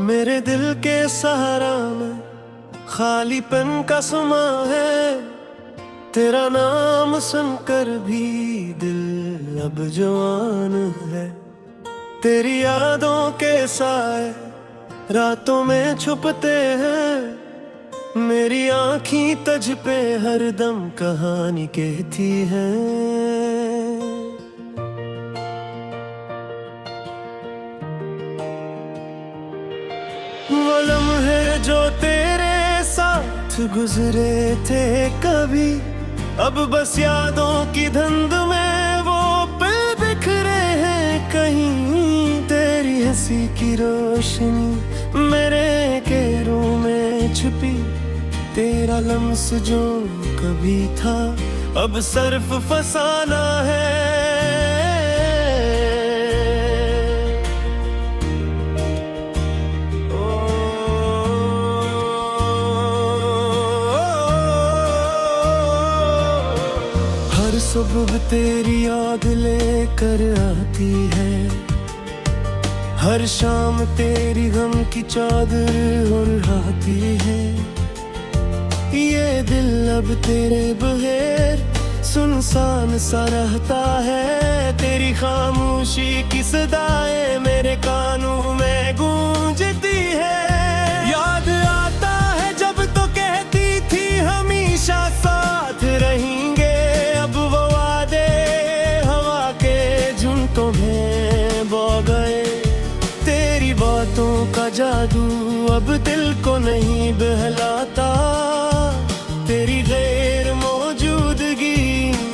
मेरे दिल के सहारा में खालीपन का समा है। तेरा नाम सुनकर भी दिल अब जवान है। तेरी यादों के साए रातों में छुपते हैं। मेरी आँखी तुझ पे हरदम कहानी कहती हैं। वो लम्हे जो तेरे साथ गुजरे थे कभी, अब बस यादों की धुंध में वो पल बिखरे हैं कहीं। तेरी हंसी की रोशनी मेरे घेरों में छुपी। तेरा लम्स जो कभी था अब सिर्फ फसाना है। हर सुबह तेरी याद लेकर आती है। हर शाम तेरी गम की चादर ओढ़ाती है। ये दिल अब तेरे बगैर सुनसान सा रहता है। तेरी खामोशी की सदाएं मेरे कानों में गूंजती है। याद आता है जब तो कहती थी हमेशा साथ रहेंगे। अब वो वादे हवा के झुंडों में बह गए। तेरी बातों का जादू अब दिल को नहीं बहलाता। तेरी गैर मौजूदगी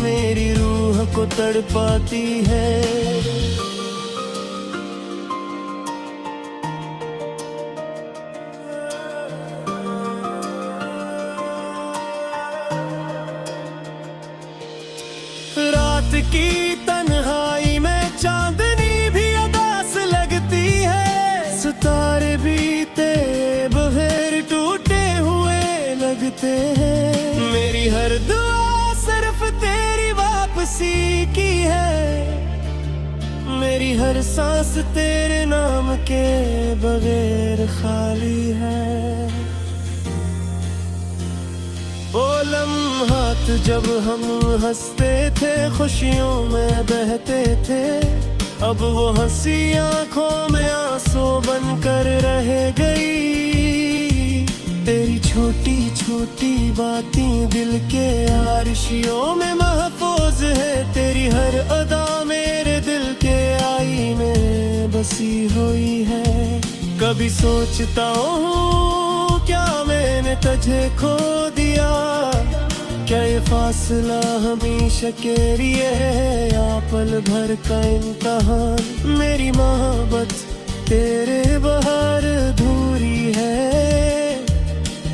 मेरी रूह को तड़पाती है। रात की तन्हाई में चांदनी भी उदास लगती है। सितारे भी तेरे बगैर टूटे हुए लगते हैं। मेरी हर दुआ सिर्फ तेरी वापसी की है। मेरी हर सांस तेरे नाम के बगैर खाली है। वो लम्हात जब हम हंसते थे खुशियों में बहते थे। अब वो हंसी आंखों में आंसू बनकर रह गई। तेरी छोटी छोटी बातें दिल के आरशियों में महफूज है। तेरी हर अदा मेरे दिल के आईने में बसी हुई है। कभी सोचता हूँ क्या मैंने तुझे खो दिया। क्या ये फासला हमेशा के लिए है या पल भर का इम्तिहान। मेरी मोहब्बत तेरे बाहर अधूरी है।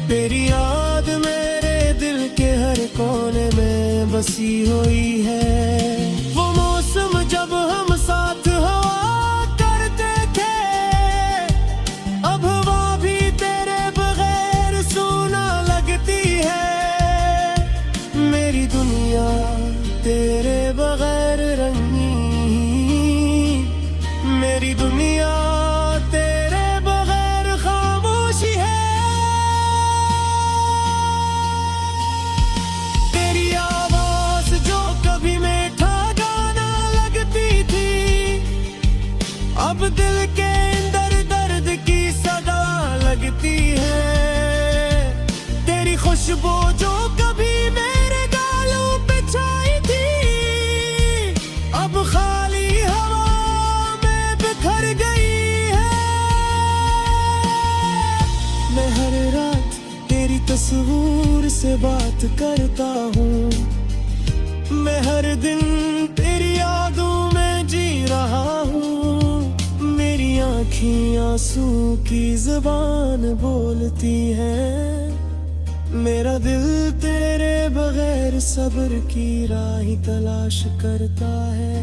तेरी याद मेरे दिल के हर कोने में बसी हुई है। वो मौसम जब हम साथ हवा करते थे, अब हवा भी तेरे बगैर सूना लगती है। मेरी दुनिया तेरे बगैर रंगीन। मेरी दुनिया तेरे बगैर खामोशी है। तेरी आवाज जो कभी मीठा गाना लगती थी, अब दिल के अंदर दर्द की सदा लगती है। तेरी खुशबू जो कभी मेरे गालों पे छाई थी, अब खाली हवा में बिखर गई है। मैं हर रात तेरी तस्वीर से बात करता हूँ। मैं हर दिन तेरी यादों में जी रहा हूँ। मेरी आँखें आंसू की ज़बान बोलती हैं। मेरा दिल तेरे बगैर सब्र की राह तलाश करता है।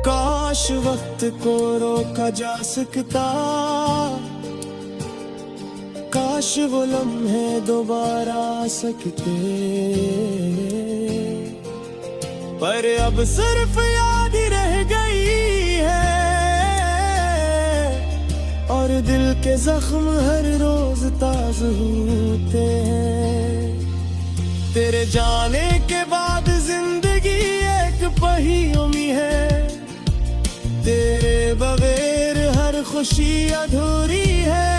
काश वक्त को रोका जा सकता। काश वो लम्हे दोबारा आ सकते, पर अब सिर्फ याद ही रहे दिल के जख्म हर रोज ताज़ होते हैं। तेरे जाने के बाद जिंदगी एक पहियों में है। तेरे बगैर हर खुशी अधूरी है।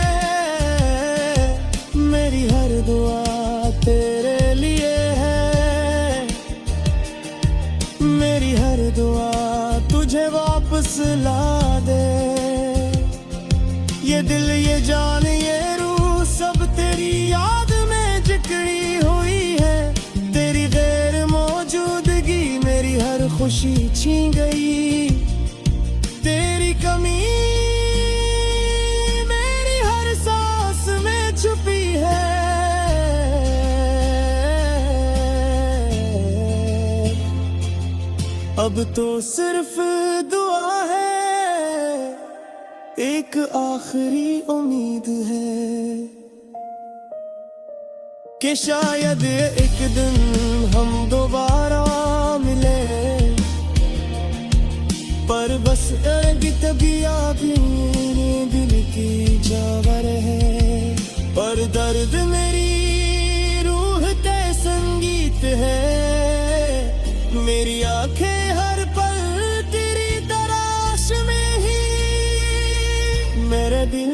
मेरी हर दुआ तेरे लिए है। मेरी हर दुआ तुझे वापस ला दे। ये दिल ये जान ये रूह सब तेरी याद में जकड़ी हुई है। तेरी गैर मौजूदगी मेरी हर खुशी छीन गई। तेरी कमी मेरी हर सांस में छुपी है। अब तो सिर्फ दुआ है, एक आखिरी उम्मीद है कि शायद एक दिन हम दोबारा मिले। पर बस तभी आगे मेरे दिल की जावर है। पर दर्द मेरी रूह ते संगीत है। मेरी आंखें हर पल तेरी तलाश में ही। मेरा दिल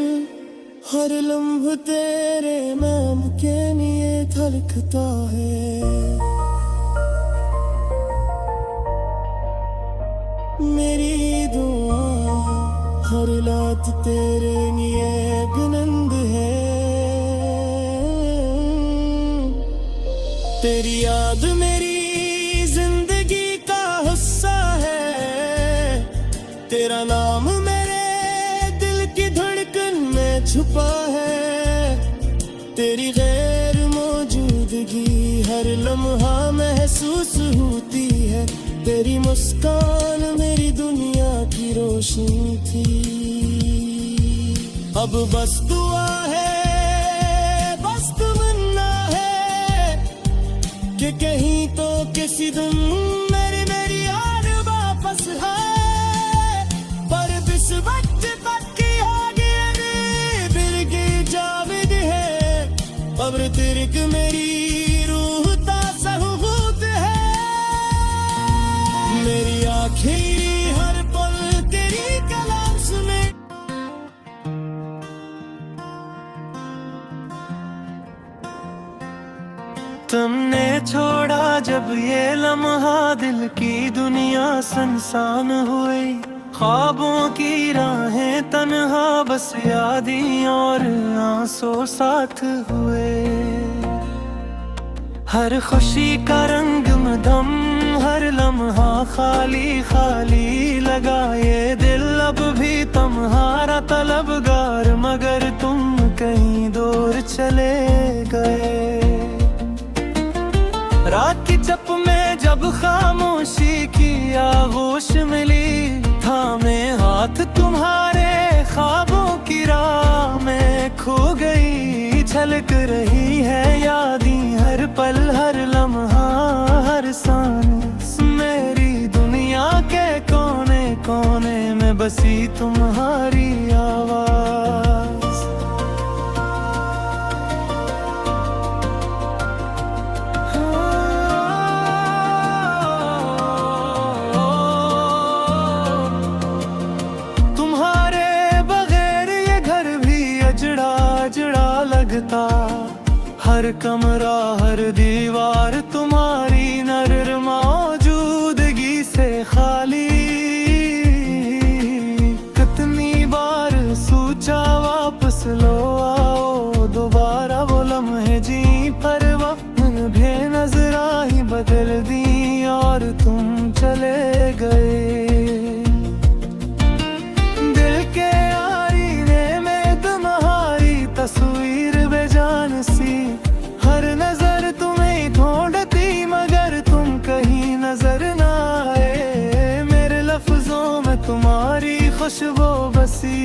हर लम्हा तेरे नाम के लिए धड़कता है। मेरी दुआ हर रात तेरे लिए बुलंद है। तेरी याद मेरी जिंदगी का हिस्सा है। तेरा नाम मेरे दिल की धड़कन में छुपा है। तेरी गैर मौजूदगी हर लम्हा महसूस होती है। तेरी मुस्कान मेरी दुनिया की रोशनी थी। अब बस दुआ है, बस तमन्ना है कि कहीं तो किसी दिन मेरी याद वापस है। पर इस वक्त तक की आगे दिल की जाविद है। अब तिरक मेरी रूह तासहुत है। मेरी आखिरी हर पल तेरी कलाम सुने। तुमने छोड़ा जब ये लम्हा दिल की दुनिया सुनसान हुई। ख्वाबों की राहें तन्हा बस यादें और आंसू साथ हुए। हर खुशी का रंग मदम हर लम्हा खाली खाली लगा। ये दिल अब भी तुम्हारा तलबगार मगर तुम कहीं दूर चले गए। रात की चप में जब खामोशी की आगोश मिली। थामे हाथ तुम्हारे ख्वाबों की राह में खो गई। झलक रही है यादें हर पल हर लम्हा हर सांस। मेरी दुनिया के कोने कोने में बसी तुम्हारी आवाज। तुम्हारे बगैर ये घर भी अजड़ा अजड़ा लगता। हर कमरा हर दीवार तुम्हारी नर्म मौजूदगी से खाली। कितनी बार सोचा वापस लो आओ दोबारा वो लम्हे जी। पर वक्त भी नजरा ही बदल दी और तुम चले गए। दिल के आईने में तुम्हारी तस्वीर बेजान सी। हर नजर तुम्हें ढूंढती मगर तुम कहीं नजर ना आए। मेरे लफ्जों में तुम्हारी खुशबू बसी।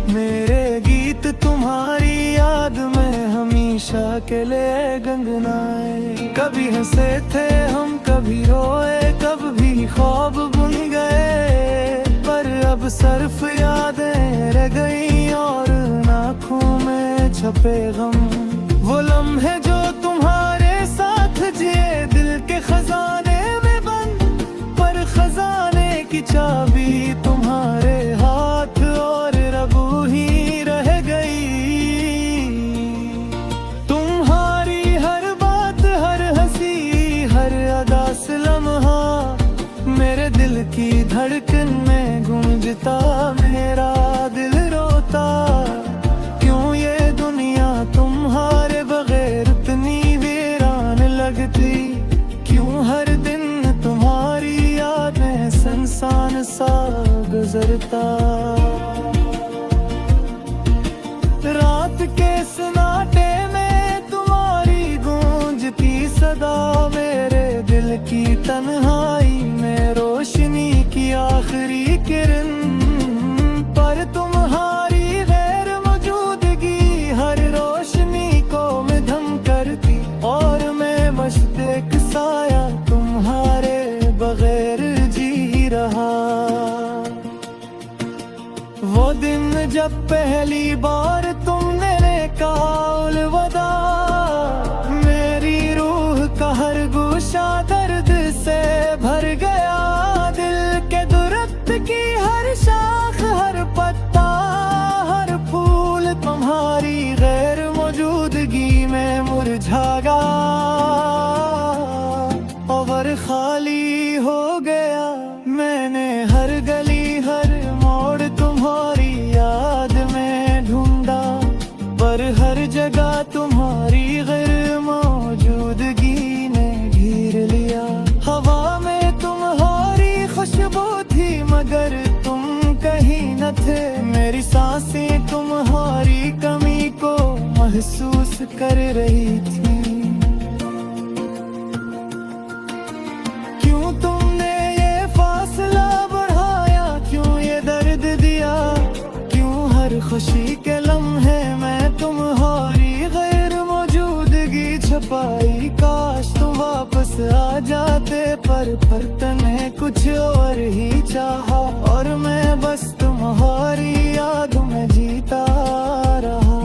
मेरे गीत तुम्हारी याद में हमेशा के लिए गंगनाए। कभी हंसे थे हम कभी रोए कभी ख्वाब बुन गए। पर अब सिर्फ यादें रह गई और आँखों में छपे गम। वो लम्हे जो तुम्हारे साथ जिए दिल के खजाने में बंद, पर खजाने की चाबी तुम्हारे हाथ और रबू ही रह गई। तुम्हारी हर बात, हर हंसी, हर अदा से लम्हा मेरे दिल की धड़कन में गूंजता, मेरा दिल रोता। क्यों ये दुनिया तुम्हारे बगैर इतनी वीरान लगती, क्यों हर दिन तुम्हारी यादें संसान सा गुजरता। रात के सन्नाटे में तुम्हारी गूंजती सदा, मेरे दिल की तन्हाई में रोशनी की आखिरी किरण। पर तुम्हारी गैर मौजूदगी हर रोशनी को मध्यम करती, और मैं बस एक साया तुम्हारे बगैर जी रहा। वो दिन जब पहली बार तुमने कहा अलविदा, मेरी रूह का हर गोशा दर्द से भर गया। दिल के दुरत की हर शाख, हर पत्ता, हर फूल तुम्हारी गैर मौजूदगी में मुरझा गया और खाली हो गया। मैंने हर गली, हर मोड़ तुम्हारी याद में ढूंढा, पर हर जगह तुम्हारी गैर मौजूदगी ने घेर लिया। हवा में तुम्हारी खुशबू थी मगर तुम कहीं न थे, मेरी सांसें तुम्हारी कमी को महसूस कर रही थी। क्यों तुमने ये फासला बढ़ाया, क्यों ये दर्द दिया, क्यों हर खुशी के लम्हे में तुम्हारी गैर मौजूदगी छुपाई। काश तुम वापस आ जाते, पर तने कुछ और ही चाहा, और मैं बस तुम्हारी याद में जीता रहा।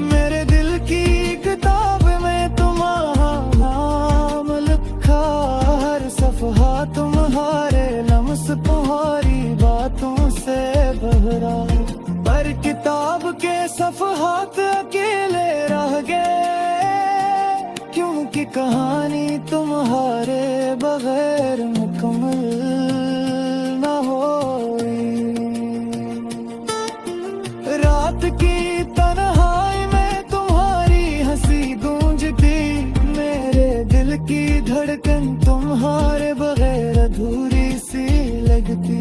मेरे दिल की किताब में तुम्हारा नाम लिखा, हर सफहा तुम्हारे लम्स तुम्हारी बातों से भरा। पर किताब के सफहात अकेले रह गए, क्योंकि कहानी तुम्हारे बगैर मुकम्मल न होई। रात की तन्हाई में तुम्हारी हंसी गूंजती, मेरे दिल की धड़कन तुम्हारे बगैर अधूरी सी लगती।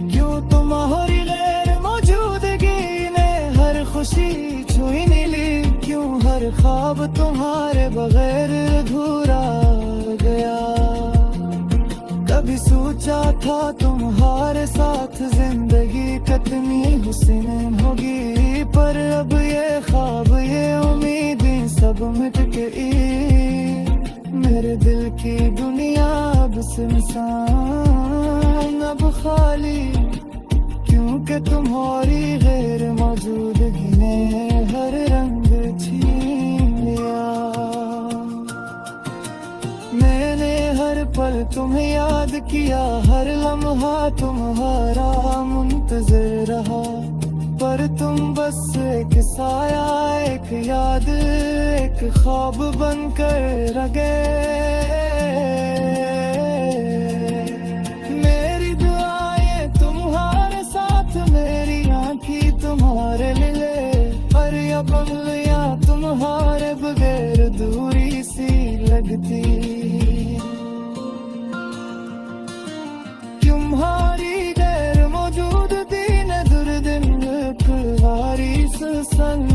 क्यों तुम्हारी गैर मौजूदगी ने हर खुशी छीन ली, क्यों हर ख्वाब तुम्हारे बगैर अधूरा गया। कभी सोचा था तुम्हारे साथ जिंदगी कितनी हुस्न होगी, पर अब ये ख्वाब, ये उम्मीदें सब मिट गई। मेरे दिल की दुनिया अब सुनसान, अब खाली, क्योंकि तुम्हारी गैर मौजूदगी ने हर रंग छीन लिया। मैंने हर पल तुम्हें याद किया, हर लम्हा तुम्हारा मुंतज़िर रहा, पर तुम बस एक साया, एक याद, एक ख्वाब बनकर रह गए। मेरी दुआएं तुम्हारे साथ, मेरी आँखें तुम्हारे लिए, पर ये बंगलियाँ तुम्हारे बगैर दूरी सी लगती। तुम्हारी गैर मौजूदगी ने दुर्दिन वारिस संग